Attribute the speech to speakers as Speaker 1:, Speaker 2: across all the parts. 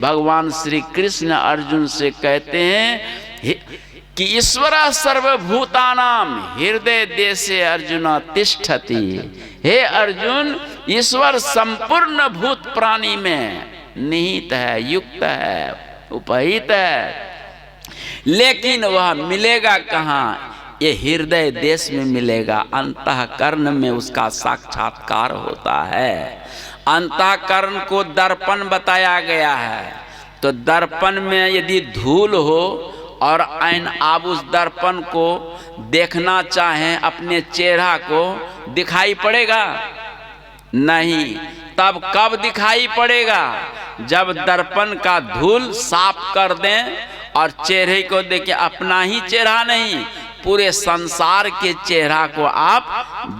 Speaker 1: भगवान श्री कृष्ण अर्जुन से कहते हैं कि ईश्वर सर्वभूतानाम हृदय देशे अर्जुन तिष्ठति। हे अर्जुन, ईश्वर संपूर्ण भूत प्राणी में निहित है, युक्त है, उपहित है, लेकिन वह मिलेगा कहाँ? ये हृदय देश में मिलेगा। अंतःकरण में उसका साक्षात्कार होता है। अंतःकरण को दर्पण बताया गया है। तो दर्पण में यदि धूल हो और आप उस दर्पण को देखना चाहें, अपने चेहरा को, दिखाई पड़ेगा? नहीं। तब कब दिखाई पड़ेगा? जब दर्पण का धूल साफ कर दें और चेहरे को देखें। अपना ही चेहरा नहीं, पूरे संसार के चेहरा को आप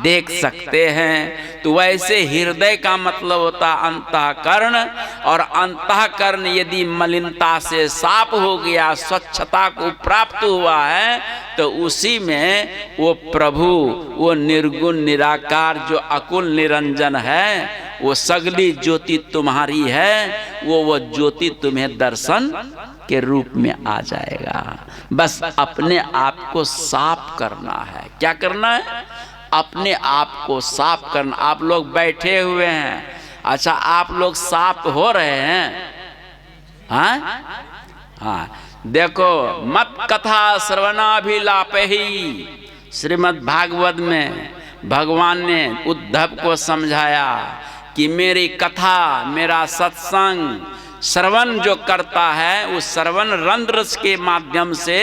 Speaker 1: देख सकते हैं। तो वैसे हृदय का मतलब होता अंतःकरण, और अंतःकरण यदि मलिनता से साफ हो गया, स्वच्छता को प्राप्त हुआ है, तो उसी में वो प्रभु, वो निर्गुण निराकार जो अकुल निरंजन है, वो सगली ज्योति तुम्हारी है, वो ज्योति तुम्हें दर्शन के रूप में आ जाएगा। बस अपने आप को साफ करना है। क्या करना है? अपने आप को साफ करना। आप लोग बैठे हुए हैं, अच्छा आप लोग साफ हो रहे हैं? हाँ, देखो, मत कथा श्रवणाभिलापहि। श्रीमद् भागवत में भगवान ने उद्धव को समझाया कि मेरी कथा, मेरा सत्संग श्रवण जो करता है, उस श्रवण रंध्र के माध्यम से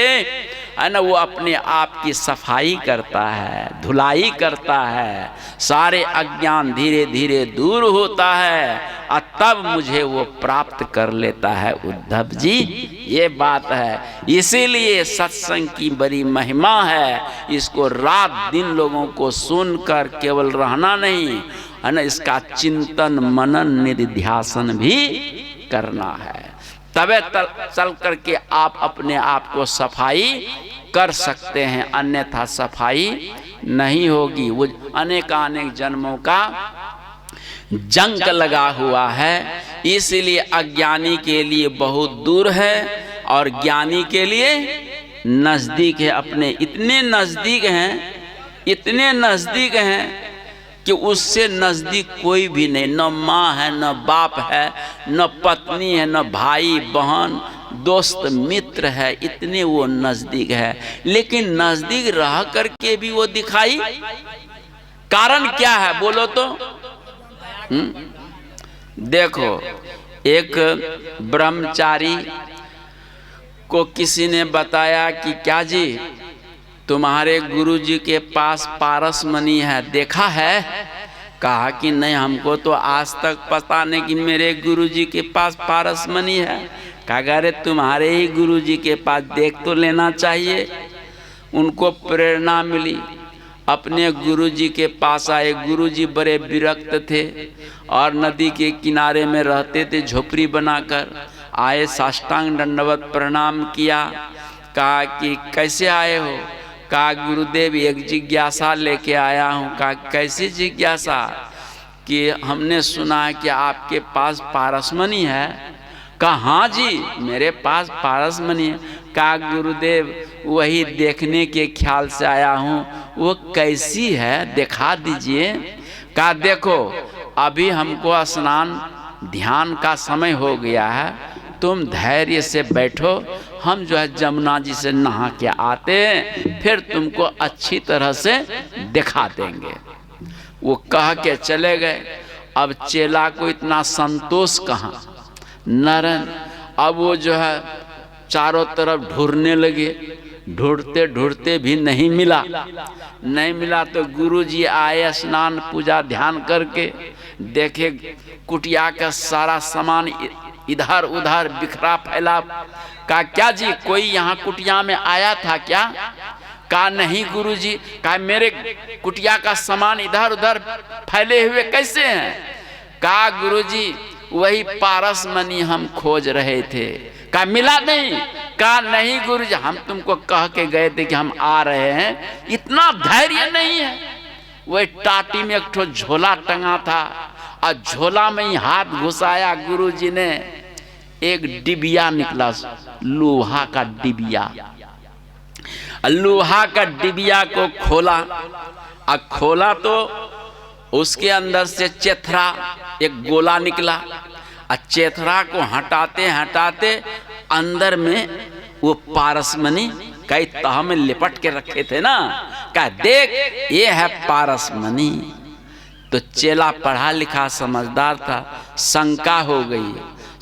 Speaker 1: है ना, वो अपने आप की सफाई करता है, धुलाई करता है, सारे अज्ञान धीरे धीरे दूर होता है, और तब मुझे वो प्राप्त कर लेता है। उद्धव जी, ये बात है। इसीलिए सत्संग की बड़ी महिमा है। इसको रात दिन लोगों को सुनकर केवल रहना नहीं है ना, इसका चिंतन मनन निधिध्यासन भी करना है। तबे चल करके आप अपने आप को सफाई कर सकते हैं, अन्यथा सफाई नहीं होगी। वो अनेक जन्मों का जंग लगा हुआ है, इसलिए अज्ञानी के लिए बहुत दूर है और ज्ञानी के लिए नजदीक है। अपने इतने नजदीक हैं, इतने नजदीक हैं कि उससे नजदीक कोई भी नहीं। न माँ है, न बाप है, न पत्नी है, न भाई बहन, दोस्त मित्र है, इतने वो नजदीक है। लेकिन नजदीक रह करके भी वो दिखाई, कारण क्या है बोलो तो? देखो, एक ब्रह्मचारी को किसी ने बताया कि क्या जी, तुम्हारे गुरुजी के पास पारस मणि है, देखा है? कहा कि नहीं, हमको तो आज तक पता नहीं कि मेरे गुरुजी के पास पारस मणि है। कहा अरे तुम्हारे ही गुरुजी के पास देख तो लेना चाहिए। उनको प्रेरणा मिली, अपने गुरुजी के पास आए। गुरुजी बड़े विरक्त थे और नदी के किनारे में रहते थे, झोपड़ी बनाकर। आए, साष्टांग दंडवत प्रणाम किया। कहा कि कैसे आए हो? कहा गुरुदेव, एक जिज्ञासा लेके आया हूँ। कहा कैसी जिज्ञासा? कि हमने सुना है कि आपके पास पारस मणि है। कहा हाँ जी, मेरे पास पारस मणि है। कहा गुरुदेव, वही देखने के ख्याल से आया हूँ, वो कैसी है, दिखा दीजिए। कहा देखो, अभी हमको स्नान ध्यान का समय हो गया है, तुम धैर्य से बैठो, हम जो है जमुना जी से नहा के आते हैं, फिर तुमको अच्छी तरह से दिखा देंगे। वो कह के चले गए। अब चेला को इतना संतोष कहाँ, नरन। अब वो जो है चारों तरफ ढूंढने लगे, ढूंढते ढूंढते भी नहीं मिला। नहीं मिला तो गुरुजी आए, स्नान पूजा ध्यान करके देखे कुटिया का सारा सामान इधर उधर बिखरा फैला। कहा क्या जी, कोई यहाँ कुटिया में आया था क्या? कहा नहीं गुरुजी। कहा मेरे कुटिया का सामान इधर उधर फैले हुए कैसे हैं? कहा गुरुजी, वही पारस मणि हम खोज रहे थे। कहा मिला नहीं? कहा नहीं गुरुजी, हम तुमको कह के गए थे कि हम आ रहे हैं। इतना धैर्य नहीं है। वही टाटी में एक ठो झोला टंगा था और झोला में ही हाथ घुसाया गुरुजी ने। एक डिबिया निकला, लोहा का डिबिया। लोहा का डिबिया को खोला, खोला तो उसके अंदर से चेथरा एक गोला निकला। चेथरा को हटाते हटाते अंदर में वो पारसमणि कई तह में लिपट के रखे थे ना, कहा देख ये है पारसमणि। तो चेला पढ़ा लिखा समझदार था, शंका हो गई।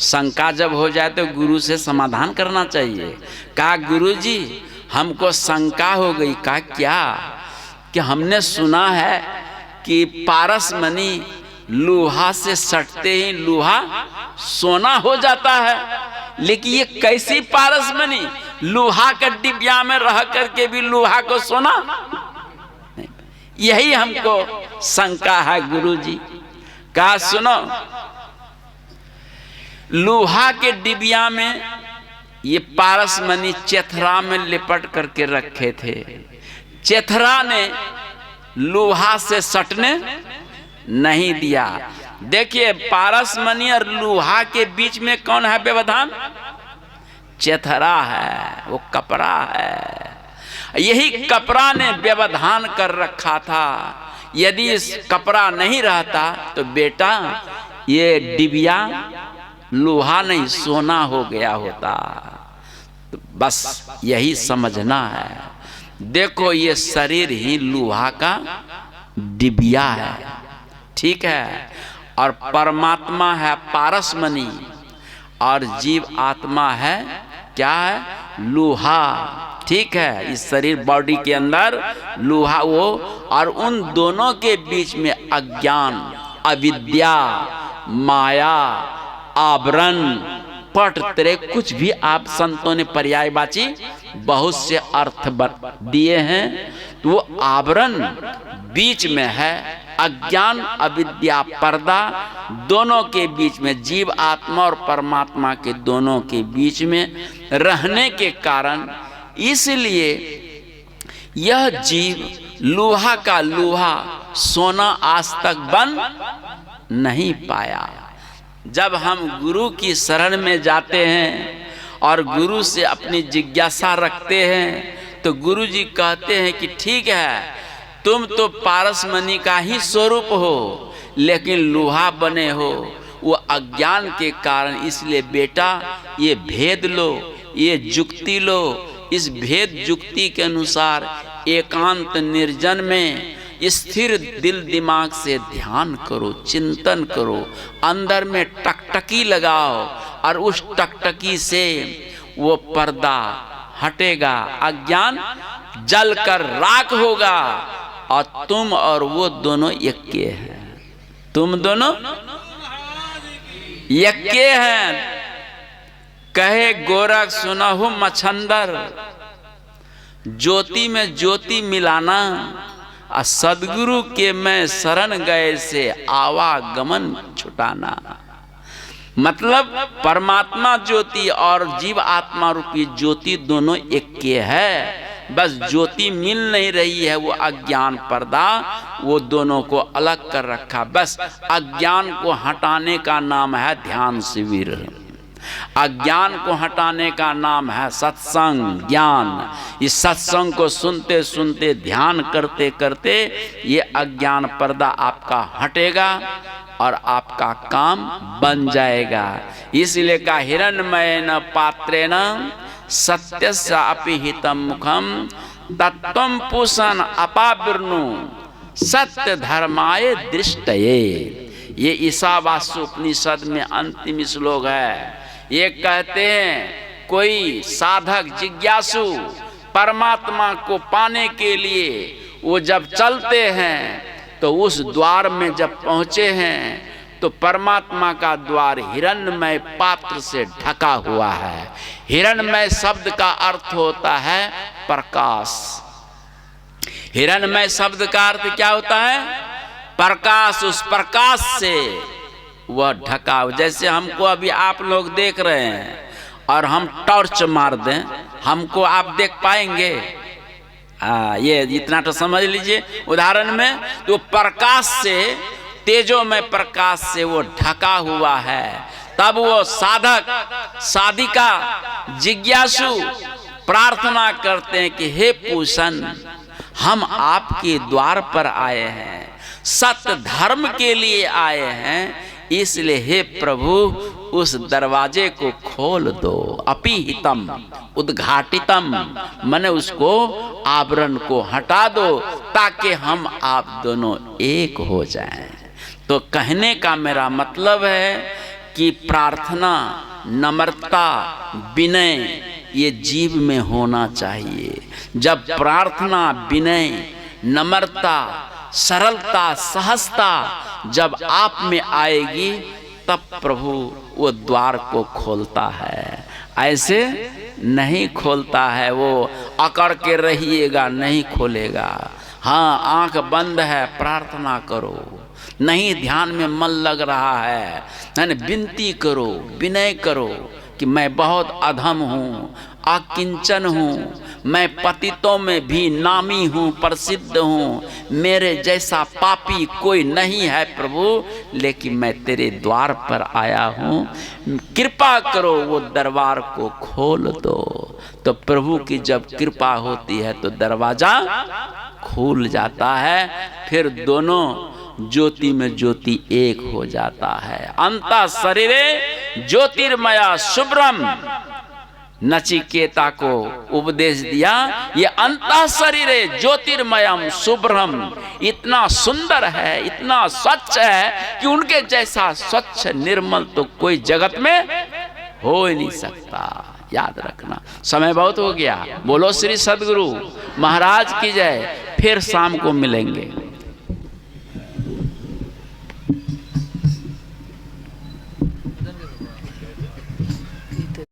Speaker 1: शंका जब हो जाए तो गुरु से समाधान करना चाहिए। कहा गुरुजी हमको शंका हो गई। कहा क्या? कि हमने सुना है कि पारसमणि लोहा से सटते ही लोहा सोना हो जाता है, लेकिन ये कैसी पारसमणि, लोहा का डिबिया में रह करके भी लोहा को सोना? यही हमको शंका है गुरुजी। कहा सुनो, लोहा के डिबिया में ये पारसमणि चेथरा में लिपट करके रखे थे। चेथरा ने लोहा से सटने नहीं दिया। देखिए पारसमणि और लोहा के बीच में कौन है व्यवधान? चेथरा है, वो कपड़ा है। यही कपड़ा ने व्यवधान कर रखा था। यदि इस कपड़ा नहीं रहता तो बेटा ये डिबिया लोहा नहीं सोना हो गया होता। तो बस यही समझना है। देखो ये शरीर ही लोहा का डिबिया है, ठीक है, और परमात्मा है पारसमणि, और जीव आत्मा है क्या है? लोहा, ठीक है। इस शरीर बॉडी के अंदर लोहा वो, और उन दोनों के बीच में अज्ञान, अविद्या, माया, आवरण, पट तेरे कुछ भी आप संतों ने पर्यायवाची बहुत से अर्थ दिए हैं। तो वो आवरण बीच में है, अज्ञान अविद्या पर्दा दोनों के बीच में, जीव आत्मा और परमात्मा के दोनों के बीच में रहने के कारण, इसलिए यह जीव लोहा का लोहा सोना आज तक बन नहीं पाया। जब हम गुरु की शरण में जाते हैं और गुरु से अपनी जिज्ञासा रखते हैं तो गुरु जी कहते हैं कि ठीक है तुम तो पारसमणि का ही स्वरूप हो, लेकिन लोहा बने हो वो अज्ञान के कारण। इसलिए बेटा ये भेद लो, ये जुक्ति लो। इस भेद जुक्ति के अनुसार एकांत निर्जन में स्थिर दिल दिमाग से ध्यान करो, चिंतन करो, अंदर में टकटकी लगाओ, और उस टकटकी से वो पर्दा हटेगा, अज्ञान जलकर राख होगा, और तुम और वो दोनों यक्के हैं। तुम दोनों यक्के हैं। कहे गोरख सुनहु मछंदर, ज्योति में ज्योति मिलाना, सदगुरु के मैं शरण गए से आवागमन छुटाना। मतलब परमात्मा ज्योति और जीव आत्मा रूपी ज्योति दोनों एक के है, बस ज्योति मिल नहीं रही है। वो अज्ञान पर्दा वो दोनों को अलग कर रखा। बस अज्ञान को हटाने का नाम है ध्यान शिविर, अज्ञान को हटाने का नाम है सत्संग ज्ञान। इस सत्संग को सुनते सुनते ध्यान करते करते ये अज्ञान पर्दा आपका हटेगा और आपका काम बन जाएगा। इसलिए का हिरण्मयेन पात्रेण सत्यस्य अपिहितं मुखम तत्त्वं पूषन् अपावृणु सत्य धर्माय दृष्टये। ये ईशावास्य उपनिषद में अंतिम श्लोक है। ये कहते हैं कोई साधक जिज्ञासु परमात्मा को पाने के लिए वो जब चलते हैं तो उस द्वार में जब पहुंचे हैं तो परमात्मा का द्वार हिरण्मय पात्र से ढका हुआ है। हिरण्मय शब्द का अर्थ होता है प्रकाश। हिरण्मय शब्द का अर्थ क्या होता है? प्रकाश। उस प्रकाश से वह ढका। जैसे हमको अभी आप लोग देख रहे हैं और हम टॉर्च मार दें, हमको आप देख पाएंगे? ये इतना तो समझ लीजिए उदाहरण में। तो प्रकाश से, तेजोमय प्रकाश से वो ढका हुआ है। तब वो साधक साधिका जिज्ञासु प्रार्थना करते हैं कि हे पूषण, हम आपके द्वार पर आए हैं, सत्य धर्म के लिए आए हैं, इसलिए हे प्रभु उस दरवाजे को खोल दो। अपिहितम उद्घाटितम, माने उसको आवरण को हटा दो ताकि हम आप दोनों एक हो जाएं। तो कहने का मेरा मतलब है कि प्रार्थना, नम्रता, विनय ये जीव में होना चाहिए। जब प्रार्थना, विनय, नम्रता, सरलता, सहजता जब आप में आएगी तब प्रभु वो द्वार को खोलता है, ऐसे नहीं खोलता है। वो अकड़ के रहिएगा, नहीं खोलेगा। हाँ, आंख बंद है, प्रार्थना करो, नहीं ध्यान में मन लग रहा है, विनती करो, विनय करो कि मैं बहुत अधम हूँ, अकिंचन हूँ, मैं पतितों में भी नामी हूँ, प्रसिद्ध हूँ, मेरे जैसा पापी कोई नहीं है प्रभु, लेकिन मैं तेरे द्वार पर आया हूँ, कृपा करो, वो दरबार को खोल दो। तो प्रभु की जब कृपा होती है तो दरवाजा खुल जाता है, फिर दोनों ज्योति में ज्योति एक हो जाता है। अंतः शरीरे ज्योतिर्मया शुभ्रम, नचिकेता को उपदेश दिया, ये अंतः शरीरे ज्योतिर्मयम शुभ्रम, इतना सुंदर है, इतना स्वच्छ है कि उनके जैसा स्वच्छ निर्मल तो कोई जगत में हो ही नहीं सकता। याद रखना। समय बहुत हो गया। बोलो श्री सद्गुरु महाराज की जय। फिर शाम को मिलेंगे।